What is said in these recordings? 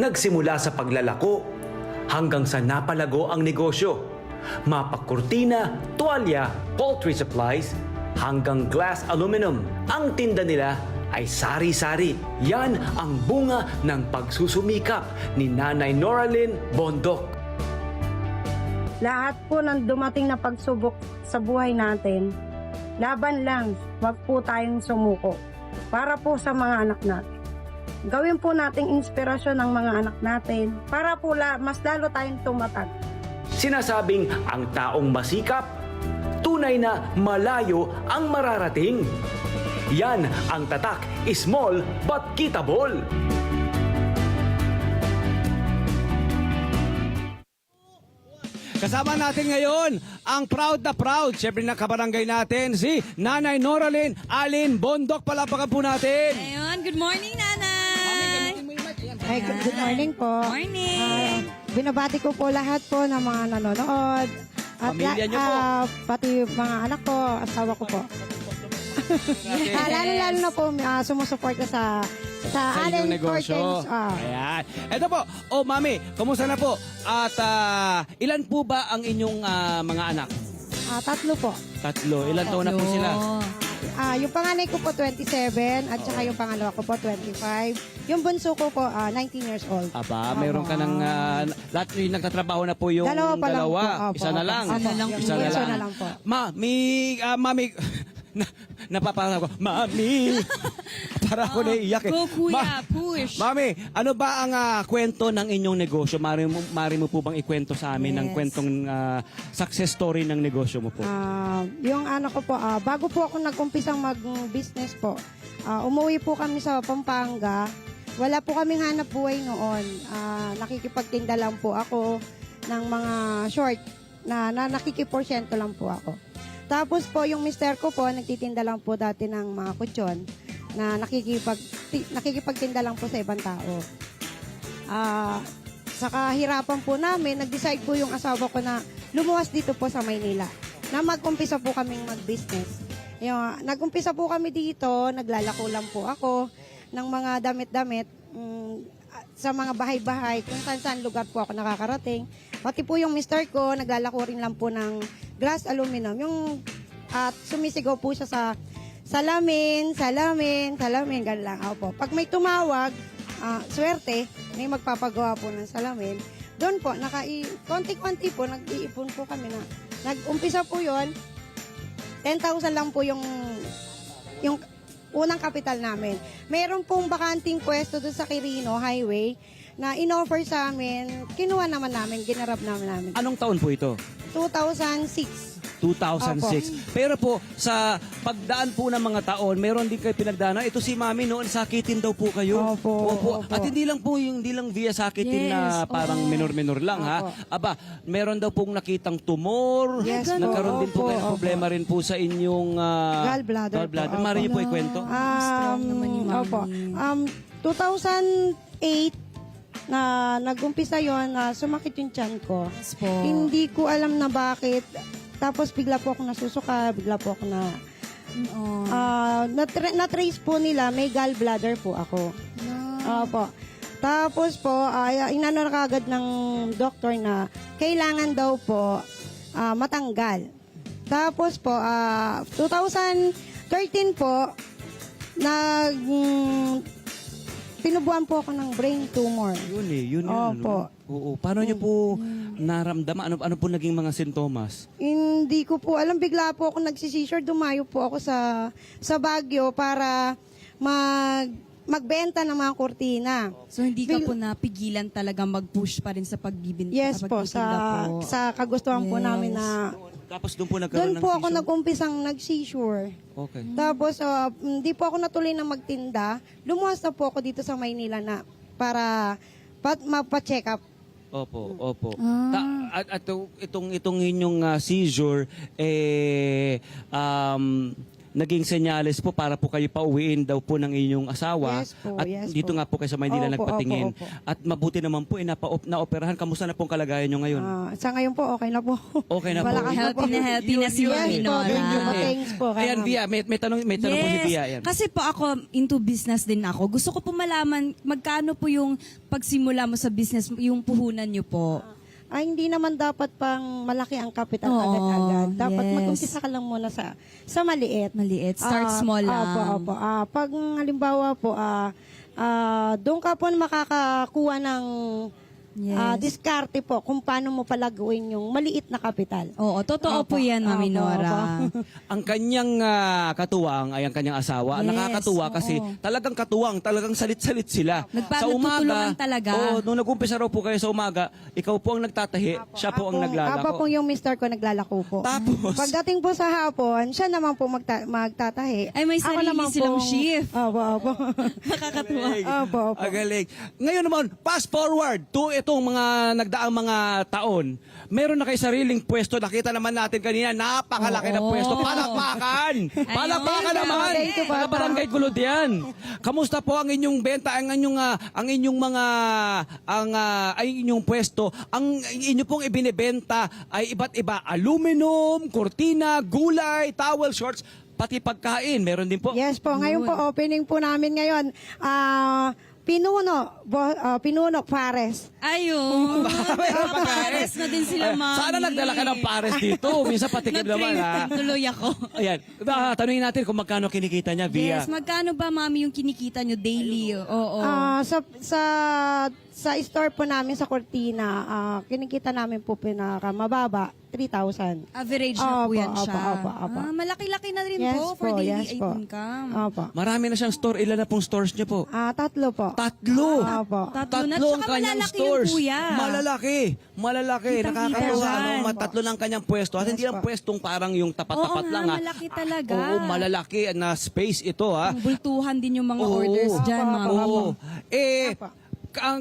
Nagsimula sa paglalako hanggang sa napalago ang negosyo. Mapakurtina, tuwalya, poultry supplies, hanggang glass aluminum. Ang tinda nila ay sari-sari. Yan ang bunga ng pagsusumikap ni Nanay Noralyn Bondok. Lahat po ng dumating na pagsubok sa buhay natin, laban lang, wag po tayong sumuko. Para po sa mga anak natin. Gawin po nating inspirasyon ng mga anak natin para po mas lalo tayong tumatag. Sinasabing ang taong masikap, tunay na malayo ang mararating. Yan ang tatak, small but kitable. Kasama natin ngayon ang proud na proud, syempre na kabarangay natin, si Nanay Noralyn Alin Bondok. Palapakan po natin. Ayun, good morning, Nanay! Ay, good morning po. Morning! Binabati ko po lahat po ng mga nanonood. At Pamilya niyo po. pati mga anak ko, asawa ko po. Lalo na po sumusuporta sa Inyong Allen negosyo. Curtains. Ayan. Ito po. Oh, Mami, kumusta na po? At ilan po ba ang inyong mga anak? 3 po. 3. Ilan taon na po sila? Yung panganay ko po 27 at saka yung pangalawa ko po 25. Yung bunso ko po 19 years old. Aba, mayroon ka ng lahat yung nagtatrabaho na po yung Dalawa pa lang po. Opo, Isa na lang. opo. Isa na lang po. Isa na Bunso lang. na lang po. Mami, napapasa ko. Mami! Para ako naiiyak eh. Go, kuya, push! Mami, ano ba ang kwento ng inyong negosyo? Mari mo po bang ikwento sa amin ng Yes. kwentong success story ng negosyo mo po? Yung ano ko po, bago po ako nag-umpisang mag-business po, umuwi po kami sa Pampanga. Wala po kaming hanap buhay noon. Nakikipagtinda lang po ako ng mga short na nakikiporsyento lang po ako. Tapos po, yung mister ko po, nagtitinda lang po dati ng mga kutsyon na nakikipagtinda lang po sa ibang tao. Sa kahirapan po namin, nag-decide po yung asawa ko na lumuwas dito po sa Maynila na mag-umpisa po kaming mag-business. Nag-umpisa po kami dito, naglalako lang po ako ng mga damit-damit sa mga bahay-bahay, kung saan lugar po ako nakakarating. Pati po yung mister ko, naglalako rin lang po ng glass aluminum. At sumisigaw po siya sa salamin, ganun lang. Opo. Pag may tumawag, swerte, may magpapagawa po ng salamin. Doon po, konti-konti po, nag-iipon po kami na. Nag-umpisa po yon 10,000 lang po yung unang kapital namin. Meron pong bakanting pwesto doon sa Quirino Highway na in-offer sa amin, kinuha naman namin, ginarap namin. Anong taon po ito? 2006. 2006. Pero po, sa pagdaan po ng mga taon, meron din kayo pinagdaanan. Ito si Mami noon, sakitin daw po kayo. Opo. At hindi lang via sakitin na Yes, parang minor-minor lang ha. Aba, meron daw pong nakitang tumor. Yes, Nagkaroon din po opo, kayo ng problema rin po sa inyong Gallbladder po, opo. Mari niyo po ikwento. Strong naman ni Mami. Opo. 2008 na nag-umpisa yon na sumakit yung tiyan ko. Yes po. Hindi ko alam na bakit. Tapos bigla po ako nasusuka, bigla po ako na na-trace po nila, may gallbladder po ako. Opo. Tapos po, inano na kagad ng doktor na kailangan daw po matanggal. Tapos po, 2013 po, pinubuan po ako ng brain tumor. Yun. Opo. Oo. Paano niyo po naramdaman? Ano po naging mga sintomas? Hindi ko po alam. Bigla po ako nagsisisure. Dumayo po ako sa Baguio para magbenta ng mga kurtina. So, hindi ka po napigilan talaga mag-push pa rin sa pagbibinta? Yes po, sa kagustuhan po Yes. namin na Tapos doon po nagkaroon doon ng po ako seizure? nag-umpisang nag-seizure. Okay. Tapos, hindi po ako natuloy na magtinda. Lumuwas na po ako dito sa Maynila na para mapacheck up. Opo. At itong inyong seizure, naging senyales po para po kayo pauwiin daw po ng inyong asawa. Yes po, At yes dito po. nga po kayo sa Maynila Opo, nagpatingin. opo, opo. At mabuti naman po, naoperahan. Kamusta na pong kalagayan nyo ngayon? Sa ngayon po, okay na po. Okay na po. Malakas na po. Healthy na si Yun, Mami Yes po, Nora. thank you po. Thanks po. Ayan, Via, may tanong po si Via. Ayan. Kasi po ako, into business din ako. Gusto ko po malaman, magkano po yung pagsimula mo sa business, yung puhunan nyo po? Ay, hindi naman dapat pang malaki ang capital Oo, agad-agad. Dapat yes. mag-umpisa ka lang muna sa maliit. Maliit. Start small lang. Opo. Pag halimbawa po, doon ka po makakakuha ng Yes. diskarte po kung paano mo palaguin yung maliit na kapital. Oo, totoo po Opo, yan, Mami opo, Nora. Ang kanyang katuwang ay ang kanyang asawa. Yes, Nakakatuwa kasi oo. talagang katuwang, talagang salit-salit sila. Nagtutulungan talaga. nung nag-umpisa raw po kayo sa umaga, ikaw po ang nagtatahi, siya po ang naglalako. Ako po yung mister ko naglalako po. Tapos? Pagdating po sa hapon, siya naman po magtatahi. Ay, may Ako sarili naman silang pong- shift. Opo. Nakakatuwa. Opo. Ang galing. Ngayon naman, fast forward to itong mga nagdaang mga taon. Meron na kayo sariling pwesto. Nakita naman natin kanina, napakalaki na Oo. pwesto. Palakpakan! Palakpakan Ayun, naman! thank you, Mga Papa. barangay Gulod yan. Kamusta po ang inyong benta, ang inyong mga, ay inyong pwesto? Ang inyo pong ibinebenta ay iba't iba. Aluminum, kortina, gulay, towel, shorts, pati pagkain. Meron din po. Yes po, ngayon po opening po namin ngayon. Pinuno Pares. Ayun. Meron pa Pares na din sila, Mami. Sana nagdala ka ng pares dito. Minsan patikim naman, ha? Tuloy ako. Ayan. Tanungin natin kung magkano kinikita niya via. Yes, magkano ba, Mami, yung kinikita nyo daily? Oo. Sa store po namin sa Cortina, kinikita namin po pinakamababa, 3,000. Average na po Opo, yan siya. opo. Malaki-laki na rin Yes po for po, daily yes po. income. Opo. Marami na siyang store. Ilan na pong stores niyo po? 3 po. Tatlo. Opo. Tatlo na. Tatlo ang Tsaka kanyang malalaki stores. yung kuya. Malalaki. Kitang-kita Nakakatuwa. dyan. Tatlo lang kanyang pwesto. At hindi lang pwestong parang yung tapat-tapat Oo nga, lang. Ha? malaki talaga. Oo, malalaki na space ito. Ha? Ang bultuhan din yung mga Oo. orders dyan, Opo, Mami. Oo. Opo.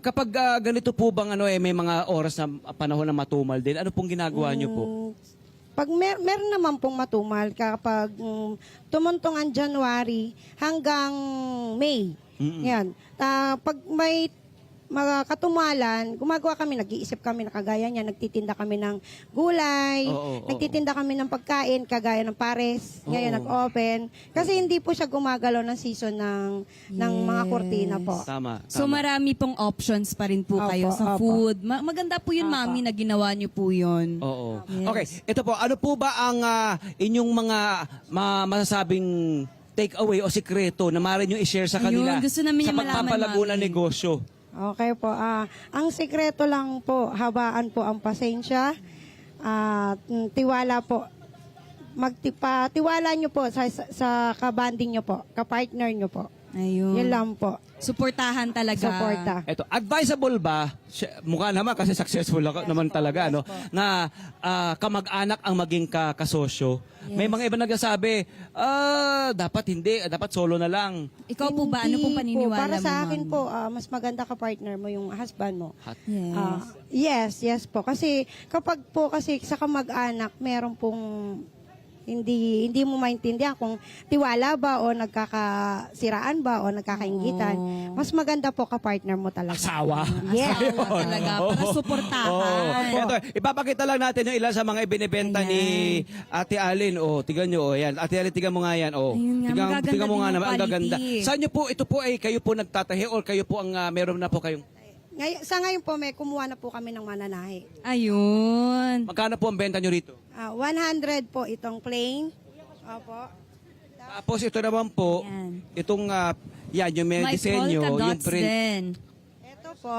Kapag ganito po bang may mga oras na panahon na matumal din, ano pong ginagawa niyo po? Pag meron naman pong matumal kapag tumuntong ang January hanggang May. Yan. Pag may mga katumalan, gumagawa kami, nag-iisip kami na kagaya niya, nagtitinda kami ng gulay, Oo. nagtitinda kami ng pagkain, kagaya ng pares, ngayon nag-open. Kasi hindi po siya gumagalaw ng season ng mga kurtina po. Tama. So marami pong options pa rin po Opo, kayo sa opo. food. Maganda po yun, Mami, na ginawa niyo po yun. Oo. Yes. Okay, ito po, ano po ba ang inyong mga masasabing take away o sikreto na maaari nyo i-share sa kanila Ayun, gusto namin sa yung malaman, pagpapalago ng Mami. negosyo? Okay po. Ang sikreto lang po, habaan po ang pasensya. Tiwala po. Tiwala nyo po sa kabanding nyo po, kapartner nyo po. Ayun. Yun lang po. Suportahan talaga. Suporta. Ito, advisable ba, mukha naman kasi successful ako naman talaga, no, na kamag-anak ang maging kasosyo? May mga iba nagsasabi, dapat hindi, dapat solo na lang. Ikaw po ba? Ano Hindi pong paniniwala Para mo, sa akin Mami? po, mas maganda ka-partner mo yung husband mo. Yes. Yes po. Kasi kapag po kasi sa kamag-anak, meron pong hindi mo maintindihan kung tiwala ba o nagkakasiraan ba o nagkakaingitan. Mas maganda po ka-partner mo talaga. Asawa. Yes. Asawa talaga, para suportahan. Ito, ipapakita lang natin yung ilan sa mga ibinibenta ni Ate Alin. Tignan nyo. Ayan. Ate Alin, tignan mo nga yan. Ayun nga, magaganda tignan mo din nga yung naman. Ang quality. gaganda. Saan nyo po, ito po ay kayo po nagtatahi or kayo po ang meron na po kayong... Sa ngayon po, may kumuha na po kami ng mananahi. Ayun. Magkano po ang benta nyo rito? 100 po itong plain. Opo. Tapos ito naman po, Yan. itong yung may May disenyo, polka yung dots print. din. Ito po,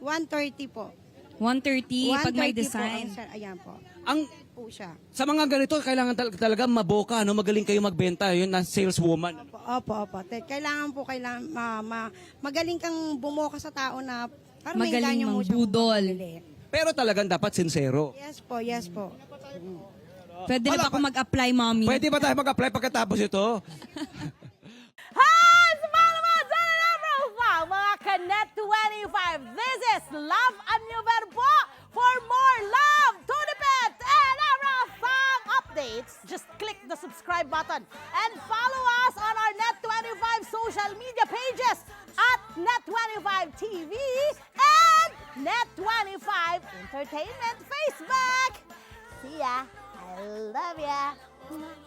130 po. 130 pag may 130 design. Po, ayan po. Ang Po siya. sa mga ganito kailangan talaga maboka, no, magaling kayo magbenta, yun na saleswoman. Opo. Kailangan magaling kang bumoka sa tao na para Magaling maingganyo mo siyang mangbudol. bumili. Pero talagang dapat sincero. Yes po. Pwede na ba ako mag-apply, Mami? Pwede ba tayo mag-apply pagkatapos ito? Hi! Smile naman sa profile, mga Connect 25. This is Love and New Verbo for more love to the pet and everything update. updates, just click the subscribe button and follow us on our Net25 social media pages at Net25 TV and Net25 Entertainment Facebook. See ya. I love ya.